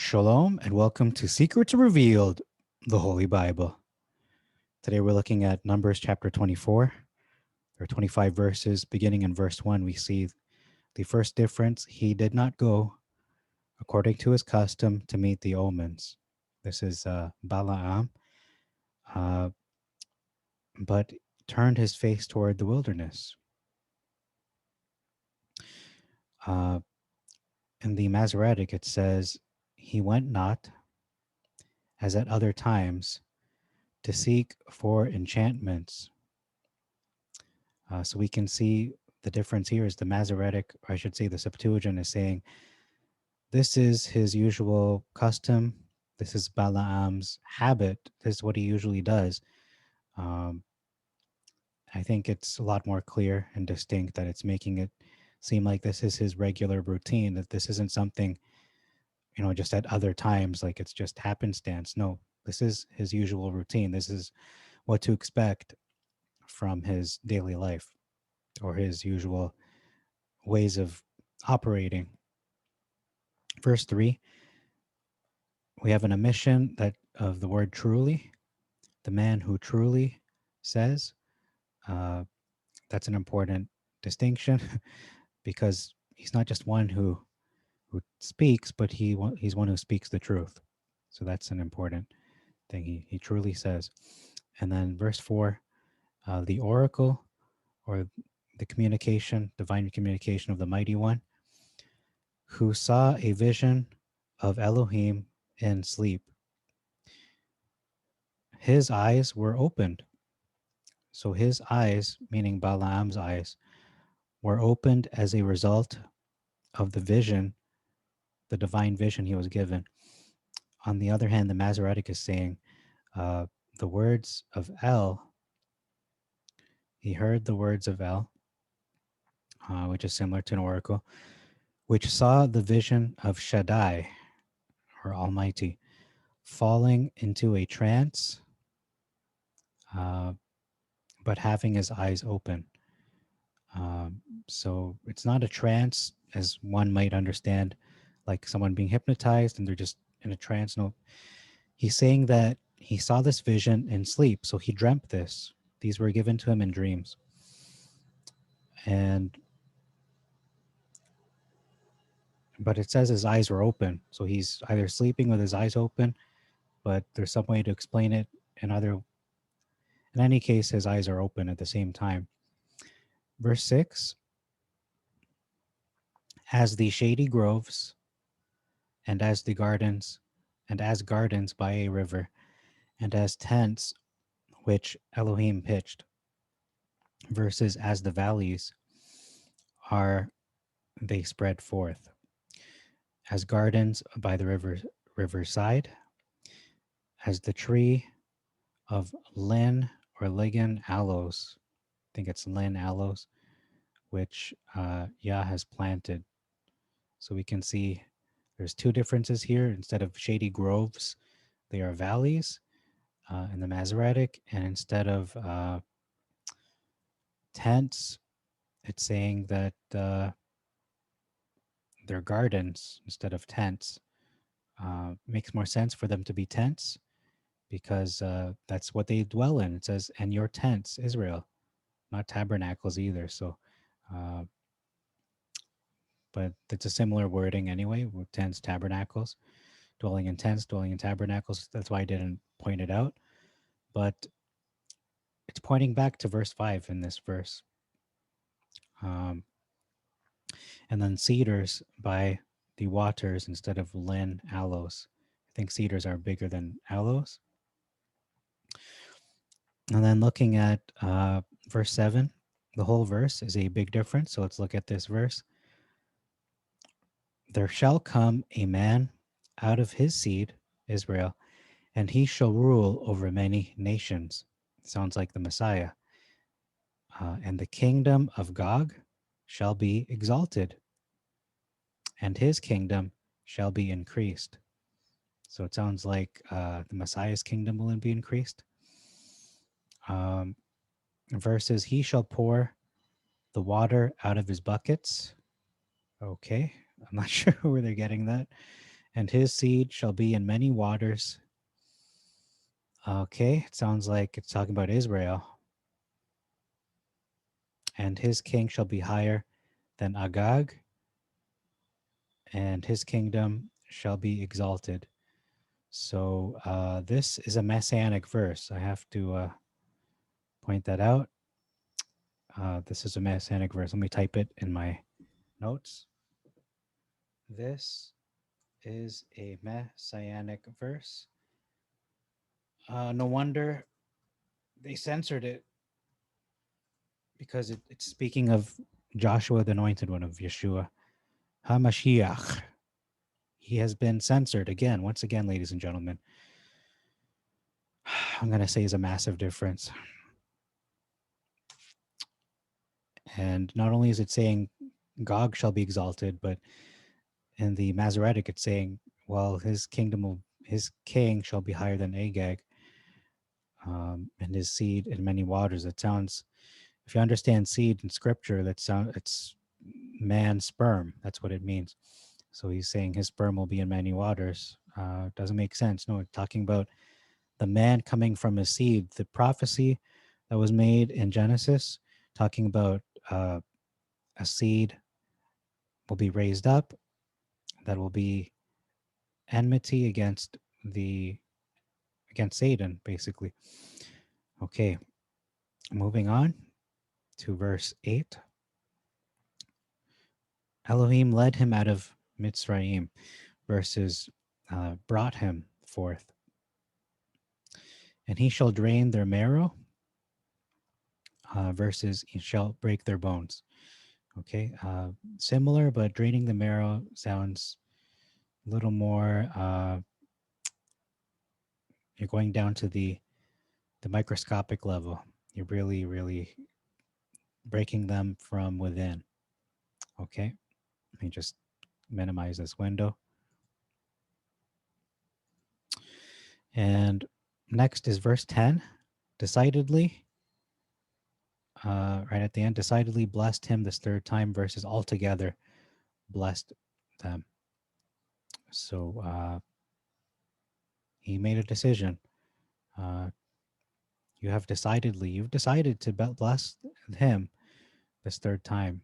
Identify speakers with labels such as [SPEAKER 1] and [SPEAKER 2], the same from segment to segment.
[SPEAKER 1] Shalom and welcome to Secrets Revealed, the Holy Bible. Today we're looking at Numbers chapter 24. There are 25 verses. Beginning in verse 1, we see the first difference. He did not go according to his custom to meet the omens. This is Balaam, uh, but turned his face toward the wilderness. Uh, in the Masoretic, it says, he went not, as at other times, to seek for enchantments. So we can see the difference here is the Masoretic, or I should say the Septuagint is saying, this is his usual custom. This is Balaam's habit. This is what he usually does. Um, I think it's a lot more clear and distinct that it's making it seem like this is his regular routine, that this isn't something, just at other times, like it's just happenstance. No, this is his usual routine. This is what to expect from his daily life or his usual ways of operating. Verse 3, we have an omission that of the word truly. The man who truly says, uh, that's an important distinction because he's not just one who speaks, but he's one who speaks the truth. So that's an important thing. He truly says. And then verse 4, the oracle or the communication, divine communication of the mighty one, who saw a vision of Elohim in sleep. His eyes were opened. So his eyes, meaning Balaam's eyes, were opened as a result of the vision, the divine vision he was given. On the other hand, the Masoretic is saying the words of El, he heard the words of El, which is similar to an oracle, which saw the vision of Shaddai, or Almighty, falling into a trance, but having his eyes open. So it's not a trance as one might understand, like someone being hypnotized and they're just in a trance. No, he's saying that he saw this vision in sleep. So he dreamt this. These were given to him in dreams. But it says his eyes were open. So he's either sleeping with his eyes open, but there's some way to explain it. In any case, his eyes are open at the same time. Verse 6, as the shady groves and as gardens by a river, and as tents which Elohim pitched, versus as the valleys are they spread forth, as gardens by the riverside, as the tree of Lin or Ligan aloes, I think it's Lin aloes, which Yah has planted. So we can see there's two differences here. Instead of shady groves, they are valleys in the Masoretic, and instead of tents, it's saying that they're gardens instead of tents. Makes more sense for them to be tents because that's what they dwell in. It says, and your tents, Israel, not tabernacles either. So, but it's a similar wording anyway, with tents, tabernacles, dwelling in tents, dwelling in tabernacles. That's why I didn't point it out. But it's pointing back to verse 5 in this verse. And then cedars by the waters instead of Lin aloes. I think cedars are bigger than aloes. And then looking at verse 7, the whole verse is a big difference. So let's look at this verse. There shall come a man out of his seed, Israel, and he shall rule over many nations. Sounds like the Messiah. And the kingdom of Gog shall be exalted, and his kingdom shall be increased. So it sounds like the Messiah's kingdom will be increased. Verses, he shall pour the water out of his buckets. Okay, I'm not sure where they're getting that. And his seed shall be in many waters. Okay, it sounds like it's talking about Israel. And his king shall be higher than Agag, and his kingdom shall be exalted. So this is a messianic verse. I have to point that out. This is a messianic verse. Let me type it in my notes. This is a messianic verse. No wonder they censored it because it's speaking of Joshua, the anointed one of Yeshua, HaMashiach. He has been censored again, once again, ladies and gentlemen. I'm going to say is a massive difference. And not only is it saying Gog shall be exalted, but in the Masoretic, it's saying, well, his king shall be higher than Agag, and his seed in many waters. It sounds, if you understand seed in scripture, it's man's sperm. That's what it means. So he's saying his sperm will be in many waters. Doesn't make sense. No, it's talking about the man coming from his seed. The prophecy that was made in Genesis, talking about a seed will be raised up that will be enmity against Satan, basically. Okay, moving on to verse 8. Elohim led him out of Mitzrayim versus brought him forth. And he shall drain their marrow versus he shall break their bones. Okay, similar, but draining the marrow sounds a little more, you're going down to the microscopic level. You're really, really breaking them from within. Okay, let me just minimize this window. And next is verse 10. Decidedly, right at the end, decidedly blessed him this third time versus altogether blessed them. So he made a decision. Uh, you've decided to bless him this third time.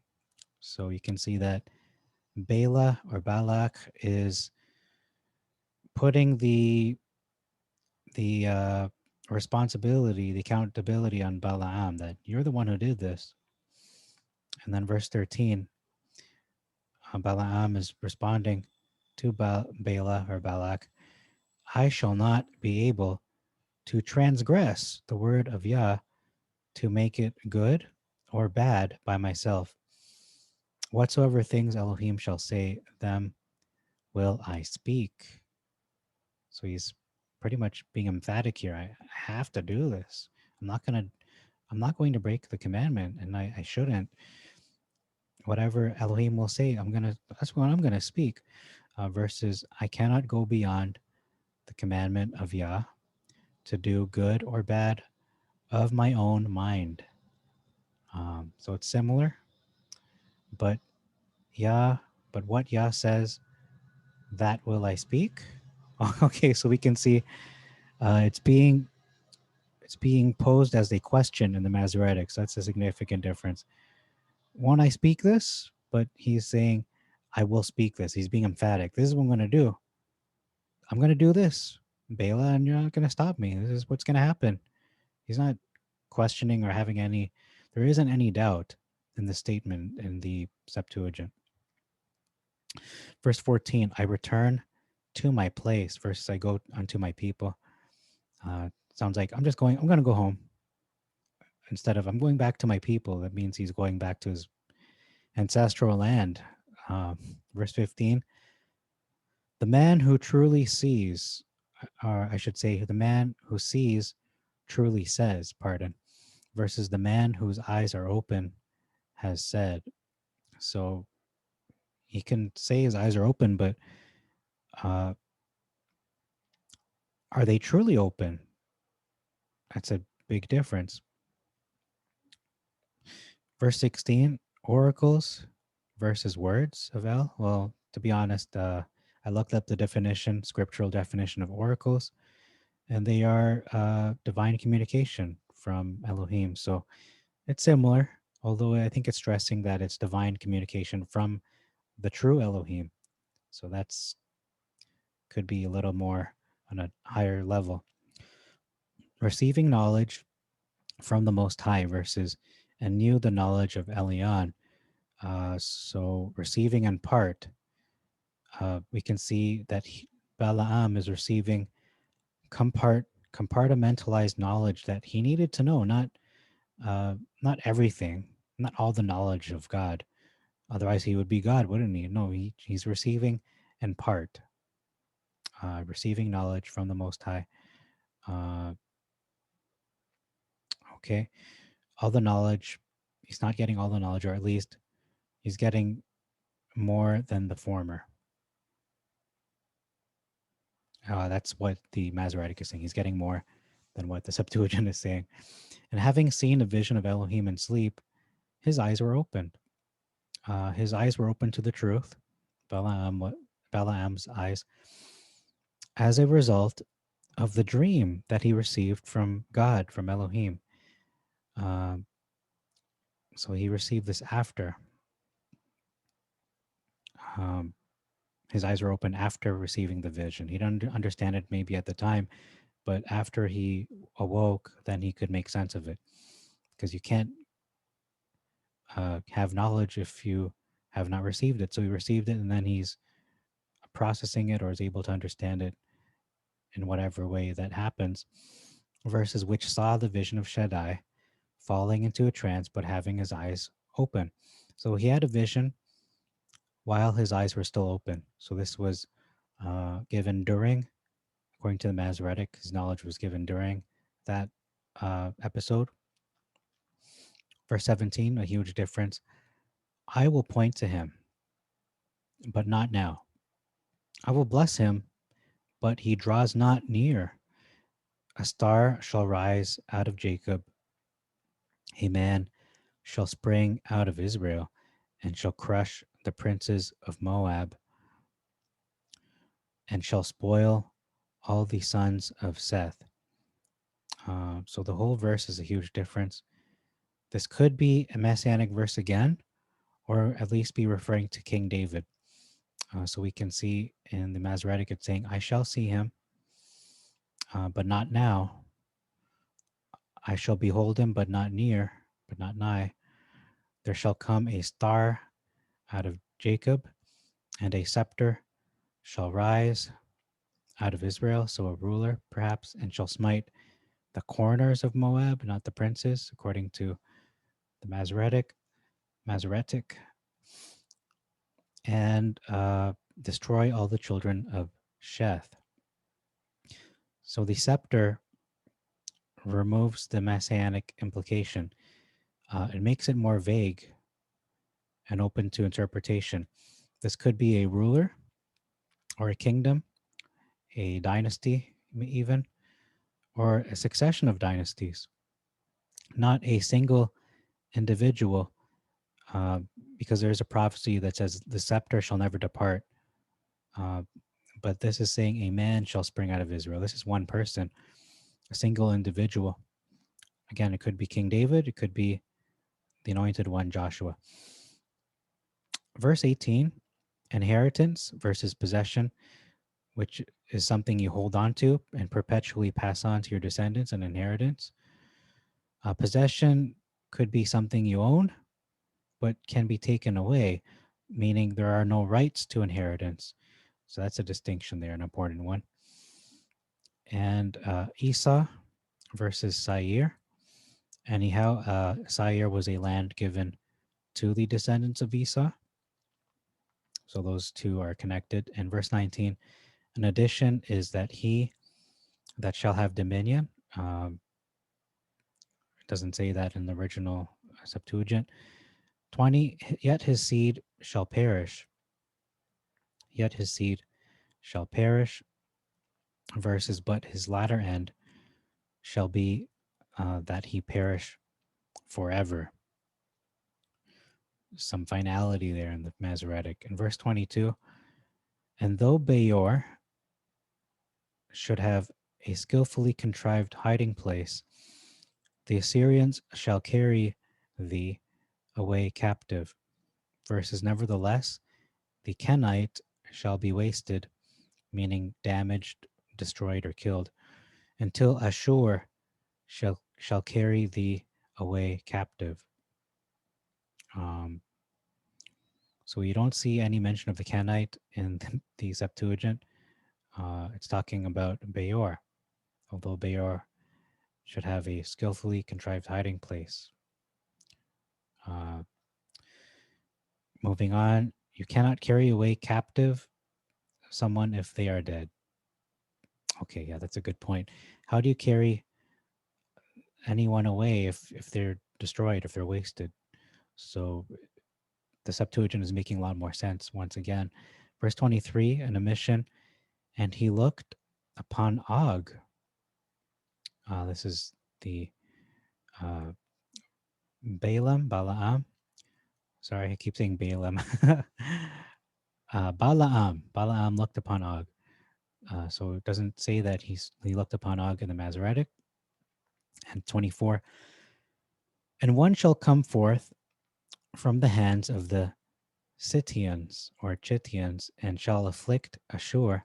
[SPEAKER 1] So you can see that Bala or Balak is putting the responsibility, the accountability on Balaam, that you're the one who did this. And then verse 13, Balaam is responding to Bala or Balak, I shall not be able to transgress the word of Yah to make it good or bad by myself. Whatsoever things Elohim shall say, them will I speak. So he's pretty much being emphatic here. I have to do this. I'm not going to break the commandment, and I shouldn't. Whatever Elohim will say, that's what I'm gonna speak. Versus I cannot go beyond the commandment of Yah to do good or bad of my own mind. So it's similar, but Yah, but what Yah says, that will I speak. Okay, so we can see it's being posed as a question in the Masoretic. So that's a significant difference. Won't I speak this? But he's saying, I will speak this. He's being emphatic. This is what I'm going to do. I'm going to do this, Bela, and you're not going to stop me. This is what's going to happen. He's not questioning or having there isn't any doubt in the statement in the Septuagint. Verse 14, I return to my place versus I go unto my people. Sounds like I'm going to go home. Instead of I'm going back to my people, that means he's going back to his ancestral land. Verse 15, the man who truly sees, or I should say, the man who sees truly says, pardon, versus the man whose eyes are open has said. So he can say his eyes are open, but uh, are they truly open? That's a big difference. Verse 16, oracles versus words of El. Well, to be honest, I looked up the definition, scriptural definition of oracles, and they are divine communication from Elohim. So it's similar, although I think it's stressing that it's divine communication from the true Elohim. So that's could be a little more on a higher level. Receiving knowledge from the Most High versus and knew the knowledge of Elion. So receiving in part, we can see that Balaam is receiving compartmentalized knowledge that he needed to know, uh, not everything, not all the knowledge of God. Otherwise, he would be God, wouldn't he? No, he's receiving in part, receiving knowledge from the Most High. Uh, okay, all the knowledge. He's not getting all the knowledge, or at least he's getting more than the former. That's what the Masoretic is saying. He's getting more than what the Septuagint is saying. And having seen a vision of Elohim in sleep, his eyes were opened. His eyes were open to the truth, Balaam's eyes, as a result of the dream that he received from God, from Elohim. Um, so he received this after. Um, his eyes were open after receiving the vision. He didn't understand it maybe at the time, but after he awoke, then he could make sense of it. Because you can't have knowledge if you have not received it. So he received it, and then he's processing it or is able to understand it in whatever way that happens. Verses which saw the vision of Shaddai falling into a trance but having his eyes open. So he had a vision while his eyes were still open. So this was given during, according to the Masoretic, his knowledge was given during that episode. Verse 17, a huge difference. I will point to him, but not now. I will bless him, but he draws not near. A star shall rise out of Jacob, a man shall spring out of Israel, and shall crush the princes of Moab, and shall spoil all the sons of Seth. So the whole verse is a huge difference. This could be a messianic verse again, or at least be referring to King David. So we can see in the Masoretic it's saying, I shall see him, but not now. I shall behold him, but not near, but not nigh. There shall come a star out of Jacob, and a scepter shall rise out of Israel, so a ruler perhaps, and shall smite the corners of Moab, not the princes, according to the Masoretic, and destroy all the children of Sheth. So the scepter removes the messianic implication. It makes it more vague and open to interpretation. This could be a ruler or a kingdom, a dynasty, even, or a succession of dynasties, not a single individual, uh, because there's a prophecy that says the scepter shall never depart. Uh, but this is saying a man shall spring out of Israel. This is one person, a single individual. Again, it could be King David, it could be the anointed one, Joshua. Verse 18, inheritance versus possession, which is something you hold on to and perpetually pass on to your descendants, an inheritance. Possession could be something you own, but can be taken away, meaning there are no rights to inheritance. So that's a distinction there, an important one. And Esau versus Seir. Anyhow, Seir was a land given to the descendants of Esau. So those two are connected. And verse 19, an addition is that he that shall have dominion. It doesn't say that in the original Septuagint. 20, yet his seed shall perish. Yet his seed shall perish. Verses, but his latter end shall be that he perish forever. Some finality there in the Masoretic. In verse 22, And though Beor should have a skillfully contrived hiding place, the Assyrians shall carry thee away captive. Versus, nevertheless, the Kenite shall be wasted, meaning damaged, destroyed, or killed, until Ashur shall carry thee away captive. Um, so you don't see any mention of the Kenite in the Septuagint. It's talking about Beor, although Beor should have a skillfully contrived hiding place. Uh, Moving on, you cannot carry away captive someone if they are dead. Okay, yeah, that's a good point. How do you carry anyone away if they're destroyed, if they're wasted? So the Septuagint is making a lot more sense once again. Verse 23, an omission, and he looked upon Og. This is the uh, Balaam. Sorry, I keep saying Balaam. Balaam looked upon Og. So it doesn't say that he looked upon Og in the Masoretic. And 24, and one shall come forth from the hands of the Scythians or Chittians, and shall afflict Ashur,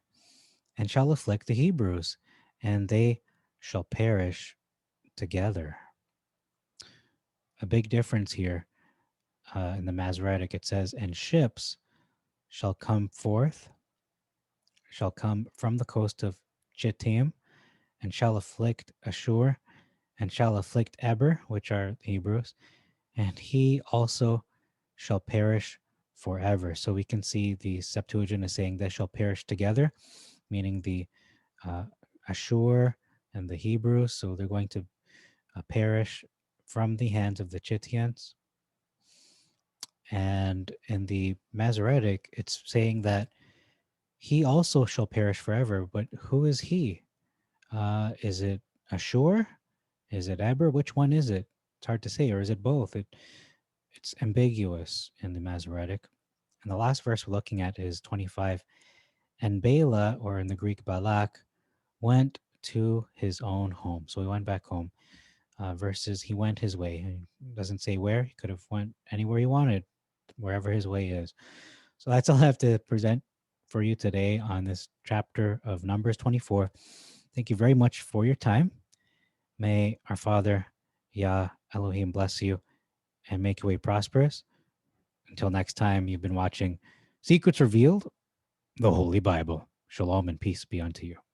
[SPEAKER 1] and shall afflict the Hebrews, and they shall perish together. A big difference here in the Masoretic. It says, and ships shall come forth, shall come from the coast of Chittim, and shall afflict Ashur, and shall afflict Eber, which are the Hebrews, and he also shall perish forever. So we can see the Septuagint is saying they shall perish together, meaning the uh, Ashur and the Hebrews. So they're going to perish from the hands of the Chittians. And in the Masoretic, it's saying that he also shall perish forever. But who is he? Is it Ashur? Is it Eber? Which one is it? It's hard to say. Or is it both? It's ambiguous in the Masoretic. And the last verse we're looking at is 25. And Bela, or in the Greek Balak, went to his own home. So he went back home. Versus he went his way. It doesn't say where. He could have went anywhere he wanted, wherever his way is. So that's all I have to present for you today on this chapter of Numbers 24. Thank you very much for your time. May our Father, Yah Elohim, bless you and make your way prosperous. Until next time, you've been watching Secrets Revealed, the Holy Bible. Shalom and peace be unto you.